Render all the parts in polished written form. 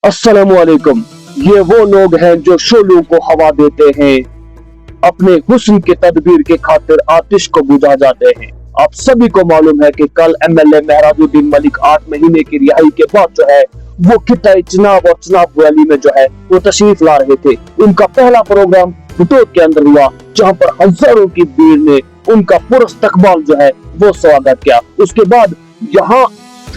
अस्सलामुअलैकुम। ये वो लोग हैं जो शोलों को हवा देते हैं, अपने हुस्न के तदबीर के खातिर आतिश को बुझा जाते हैं। आप सभी को मालूम है कि कल एमएलए महराजुद्दीन मलिक 8 महीने की रिहाई के बाद जो है वो किताई चिनाब और चिनाब वैली में जो है वो तशरीफ ला रहे थे। उनका पहला प्रोग्राम बुटोर के अंदर हुआ, जहां पर हजारों की भीड़ ने उनका पुरस्तकबाल जो है वो स्वागत किया। उसके बाद यहाँ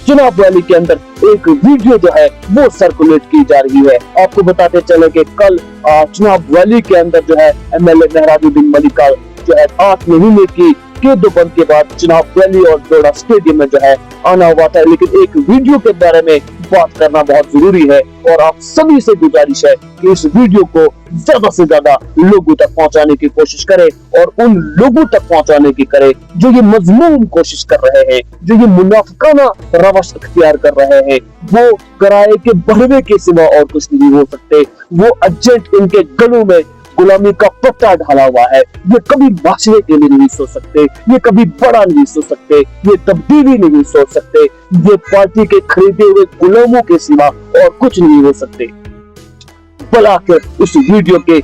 चिनाब वैली के अंदर एक वीडियो जो है वो सर्कुलेट की जा रही है। आपको बताते चले कि कल चिनाब वैली के अंदर जो है एमएलए महराजुद्दीन मलिक का जो है 8 महीने की कैदोबंद के बाद चिनाब वैली और जोड़ा स्टेडियम में जो है आना हुआ था। लेकिन एक वीडियो के बारे में बात करना बहुत जरूरी है और आप सभी से गुजारिश है कि इस वीडियो को ज्यादा से ज्यादा लोगों तक पहुंचाने की कोशिश करें और उन लोगों तक पहुंचाने की करें जो ये मजमून कोशिश कर रहे हैं, जो ये मुनाफिकाना रवश इख्तियार कर रहे हैं। वो किराए के बहवे के सिवा और कुछ नहीं हो सकते। वो एजेंट इनके गलों में गुलामी का पट्टा ढाला हुआ है। ये कभी माशरे के लिए नहीं सोच सकते, ये कभी बड़ा नहीं सोच सकते, ये तब्दीली नहीं सोच सकते। ये पार्टी के खरीदे हुए गुलामों के सिवा और कुछ नहीं हो सकते। भला के उस वीडियो के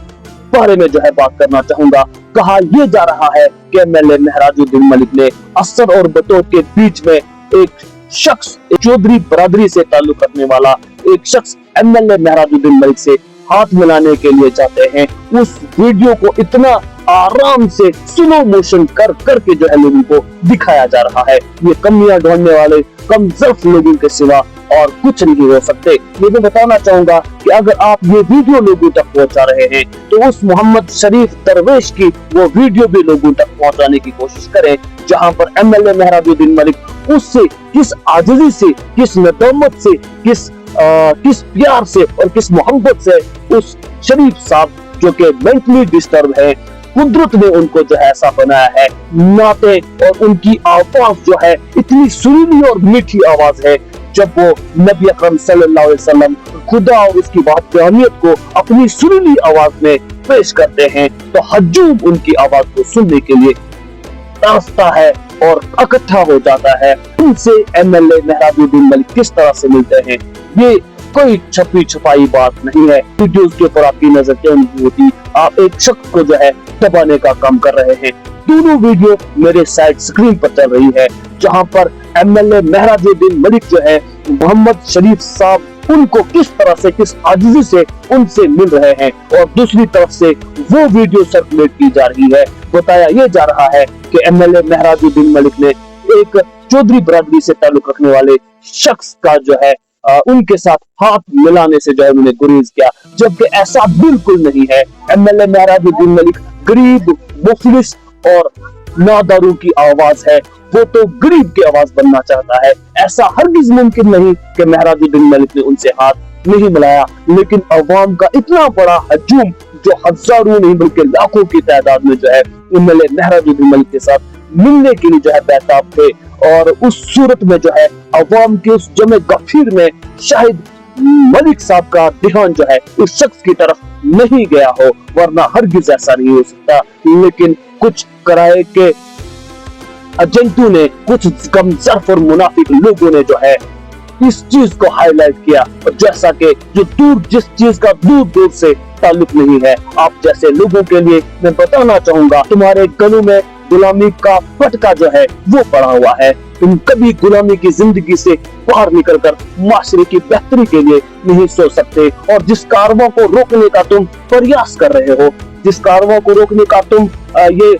बारे में जो है बात करना चाहूंगा। कहा यह जा रहा है कि एमएलए महराजुद्दीन मलिक ने असद और बटोर के बीच में एक शख्स, चौधरी बरादरी से ताल्लुक रखने वाला एक शख्स एमएलए महराजुद्दीन मलिक से हाथ मिलाने के लिए जाते हैं। उस वीडियो को इतना आराम से स्लो मोशन कर करके जो है लोगों को दिखाया जा रहा है। ये कमियां ढूंढने वाले कमजोर लोगों के सिवा और कुछ नहीं हो सकते। ये मैं बताना चाहूंगा कि अगर आप ये वीडियो लोगों तक पहुंचा रहे हैं तो उस मोहम्मद शरीफ दरवेश की वो वीडियो भी लोगों तक पहुंचाने की कोशिश करें, जहां पर एमएलए महराजुद्दीन मलिक उससे किस आजिज़ी से, किस नदामत से, किस प्यार से और किस मोहब्बत से उस शरीफ साहब जो कि मेंटली डिस्टर्ब है, कुदरत ने उनको जो है ऐसा बनाया है, नाते और उनकी आवाज जो है इतनी सुरीली और मीठी आवाज है। जब वो नबी अकरम सल्लल्लाहु अलैहि वसल्लम खुदा और उसकी वहदानियत को अपनी सुरीली आवाज में पेश करते हैं तो हजूम उनकी आवाज को सुनने के लिए तरसता है और इकट्ठा हो जाता है। उनसे एमएलए महराजुद्दीन मलिक किस तरह से मिलते हैं, ये कोई छपी छुपाई बात नहीं है। वीडियोस के ऊपर आपकी नजर क्यों नहीं होती? आप एक शख्स को जो है दबाने का काम कर रहे हैं। दोनों वीडियो मेरे साइड स्क्रीन पर चल रही है, जहां पर एमएलए महराजुद्दीन मलिक जो है मोहम्मद शरीफ साहब उनको किस तरह से, किस आजिज़ी से उनसे मिल रहे हैं और दूसरी तरफ से वो वीडियो सर्कुलेट की जा रही है। बताया यह जा रहा है कि एमएलए महराजुद्दीन मलिक ने एक चौधरी बरादरी से ताल्लुक रखने वाले शख्स का जो है उनके साथ हाथ मिलाने से जो है उन्होंने गुरेज किया, जबकि ऐसा बिल्कुल नहीं है। एमएलए महराजुद्दीन मलिक गरीब, मुफलिस और नादारू की आवाज है। वो तो गरीब की आवाज बनना चाहता है। ऐसा हरगिज मुमकिन नहीं कि महराजुद्दीन मलिक ने उनसे हाथ नहीं मिलाया, लेकिन अवाम का इतना बड़ा हजूम जो हजारों नहीं बल्कि लाखों की तादाद में जो है एमएलए महराजुद्दीन मलिक के साथ मिलने के लिए जो है बेताब थे। और उस सूरत में जो है अवाम के उस जमे गफीर में शायद मलिक साहब का ध्यान जो है उस शख्स की तरफ नहीं गया हो, वरना हरगिज ऐसा नहीं हो सकता। लेकिन कुछ किराए के एजेंटों ने, कुछ कमजोर और मुनाफिक लोगों ने जो है इस चीज को हाईलाइट किया, और जैसा कि जिस चीज का दूर दूर से ताल्लुक नहीं है, आप जैसे लोगों के लिए मैं बताना चाहूंगा, तुम्हारे गलों में गुलामी का फटका जो है वो पड़ा हुआ है। तुम कभी गुलामी की जिंदगी से बाहर निकलकर माशरे की बेहतरी के लिए नहीं सोच सकते। और जिस कारवां को रोकने का तुम प्रयास कर रहे हो, जिस कारवां को रोकने का तुम ये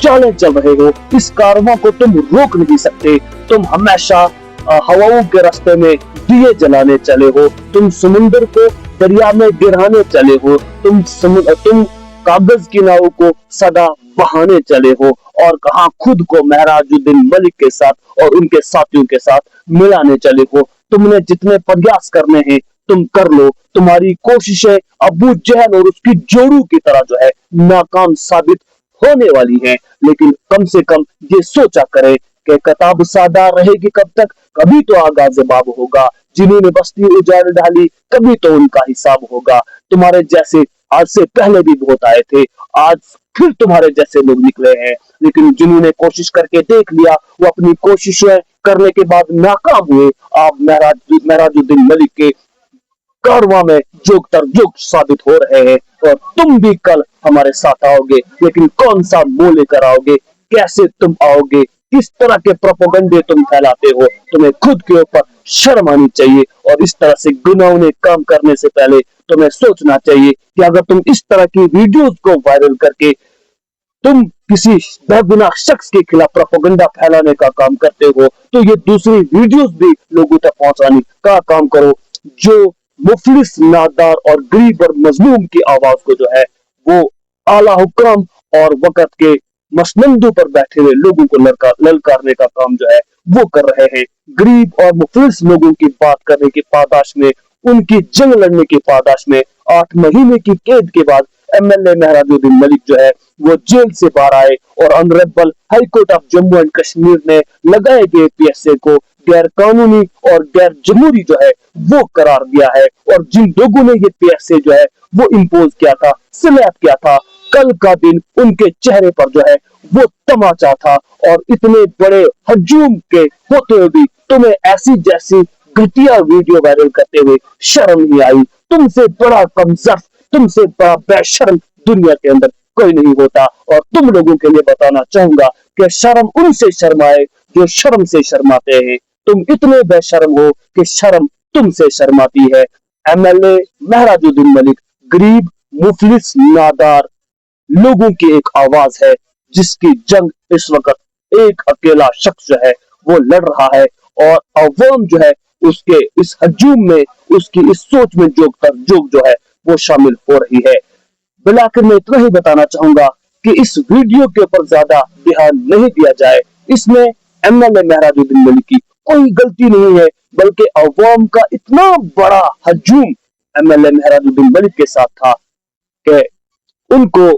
चालें चल रहे हो, इस कारवां को तुम रोक नहीं सकते। तुम हमेशा हवाओं के रास्ते में दिए जलाने चले हो, तुम समुद्र को दरिया में गिराने चले हो, तुम कागज की नाव को सदा बहाने चले हो, और कहां खुद को महराजुद्दीन मलिक के साथ और उनके साथियों के साथ मिलाने चले हो। तुमने जितने प्रयास करने हैं तुम कर लो। तुम्हारी कोशिशें अबू जहल और उसकी जोड़ू की तरह जो है नाकाम साबित होने वाली है। लेकिन कम से कम ये सोचा करें कि किताब सादा रहेगी कब तक, कभी तो आगाज बाब होगा। जिन्होंने बस्ती उजाड़ डाली कभी तो उनका हिसाब होगा। तुम्हारे जैसे आज से पहले भी बहुत आए थे, आज फिर तुम्हारे जैसे लोग निकले हैं, लेकिन जिन्होंने कोशिश करके देख लिया वो अपनी कोशिशें करने के बाद नाकाम हुए। आप महराजुद्दीन मलिक के कारवां में जोग तर जोग साबित हो रहे हैं। और तुम भी कल हमारे साथ आओगे, लेकिन कौन सा मुंह लेकर आओगे, कैसे तुम आओगे, किस तरह के प्रोपेगेंडे तुम फैलाते हो। तुम्हें खुद के ऊपर शर्म आनी चाहिए और इस तरह से गुनाहों काम करने से पहले तुम्हें सोचना चाहिए कि अगर तुम इस तरह की वीडियोस को वायरल करके तुम किसी बेगुनाह शख्स के खिलाफ प्रोपेगेंडा फैलाने का काम करते हो, तो ये दूसरी वीडियोस भी लोगों तक पहुंचाने का काम करो, जो मुफलिस, नादार और गरीब और मजलूम की आवाज को जो है वो आला हुक्म और वक्त के मसनंदों पर बैठे हुए लोगों को ललकारने का काम जो है वो कर रहे हैं। गरीब और मुफलिस लोगों की बात करने की पादाश में, उनकी जंग लड़ने की पादाश में 8 महीने की कैद के बाद एमएलए महराजुद्दीन मलिक जो है वो जेल से बाहर आए और honourable high court of Jammu and Kashmir ने लगाए गए पीएसए को गैर कानूनी और गैर जमहूरी जो है वो करार दिया है। और जिन लोगों ने ये पीएसए जो है वो इम्पोज किया था, स्लैप किया था, कल का दिन उनके चेहरे पर जो है वो तमाचा था। और इतने बड़े हजूम के होते हुए भी तुम्हें ऐसी जैसी घटिया वीडियो वायरल करते हुए शर्म नहीं आई। तुमसे बड़ा कमजोर, तुमसे बड़ा बेशर्म दुनिया के अंदर कोई नहीं होता। और तुम लोगों के लिए बताना चाहूंगा कि शर्म उनसे शर्माए जो शर्म से शर्माते हैं। तुम इतने बेशर्म हो कि शर्म तुमसे शर्माती है। एमएलए महराजुद्दीन मलिक गरीब, मुफलिस, नादार लोगों की एक आवाज है, जिसकी जंग इस वक्त एक अकेला शख्स जो है वो लड़ रहा है। और अवाम जो है उसके इस हजूम में, उसकी इस सोच में जोग तर जोग जो है वो शामिल हो रही है। बिलाकर मैं इतना ही बताना चाहूंगा कि इस वीडियो के ऊपर ज्यादा ध्यान नहीं दिया जाए। इसमें एमएलए महराजुद्दीन मलिक की कोई गलती नहीं है, बल्कि अवाम का इतना बड़ा हजूम एमएलए महराजुद्दीन मलिक के साथ था कि उनको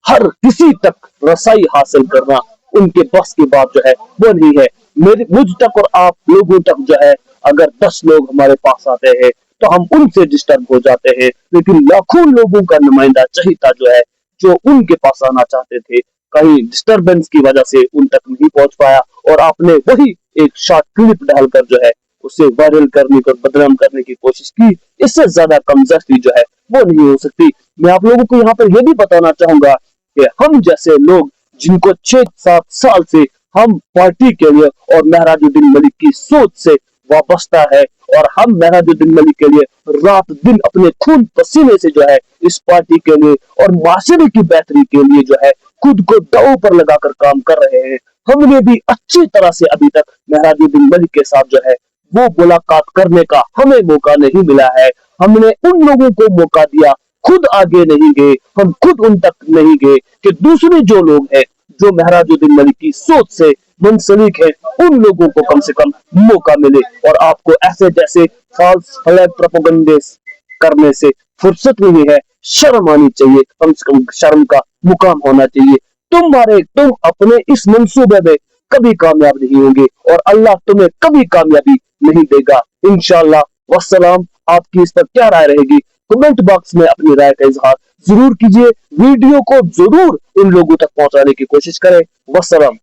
हर किसी तक रसाई हासिल करना उनके बस की बात जो है वो नहीं है। मुझ तक और आप लोगों तक जो है अगर 10 लोग हमारे पास आते हैं तो हम उनसे डिस्टर्ब हो जाते हैं, लेकिन लाखों लोगों का नुमाइंदा चाहिए जो है जो उनके पास आना चाहते थे, कहीं डिस्टर्बेंस की वजह से उन तक नहीं पहुंच पाया। और आपने वही एक शॉर्ट क्लिप डालकर जो है उसे वायरल करने को बदनाम करने की कोशिश की। इससे ज्यादा कमजोरी जो है वो नहीं हो सकती। मैं आप लोगों को यहाँ पर यह भी बताना चाहूंगा कि हम जैसे लोग जिनको 6-7 साल से हम पार्टी के लिए और महराजुद्दीन मलिक की सोच से वाबस्ता है, और हम महराजुद्दीन मलिक के लिए रात दिन अपने खून पसीने से जो है इस पार्टी के लिए और माशरे की बेहतरी के लिए जो है खुद को दांव पर लगाकर काम कर रहे हैं। हमने भी अच्छी तरह से अभी तक महराजुद्दीन मलिक के साथ जो है वो मुलाकात करने का हमें मौका नहीं मिला है। हमने उन लोगों को मौका दिया, खुद आगे नहीं गए, हम खुद उन तक नहीं गए कि दूसरे जो लोग हैं जो महराजुद्दीन मलिक की सोच से मुंसलिक है उन लोगों को कम से कम मौका मिले। और आपको ऐसे जैसे फॉल्स फ्लैग प्रोपेगेंडे करने से फुर्सत नहीं है, शर्म आनी चाहिए, कम से कम शर्म का मुकाम होना चाहिए। तुम अपने इस मंसूबे में कभी कामयाब नहीं होंगे और अल्लाह तुम्हें कभी कामयाबी नहीं देगा इंशाअल्लाह। वस्सलाम। आपकी इस पर क्या राय रहेगी कमेंट बॉक्स में अपनी राय का इजहार जरूर कीजिए। वीडियो को जरूर इन लोगों तक पहुंचाने की कोशिश करें। वस्सलाम।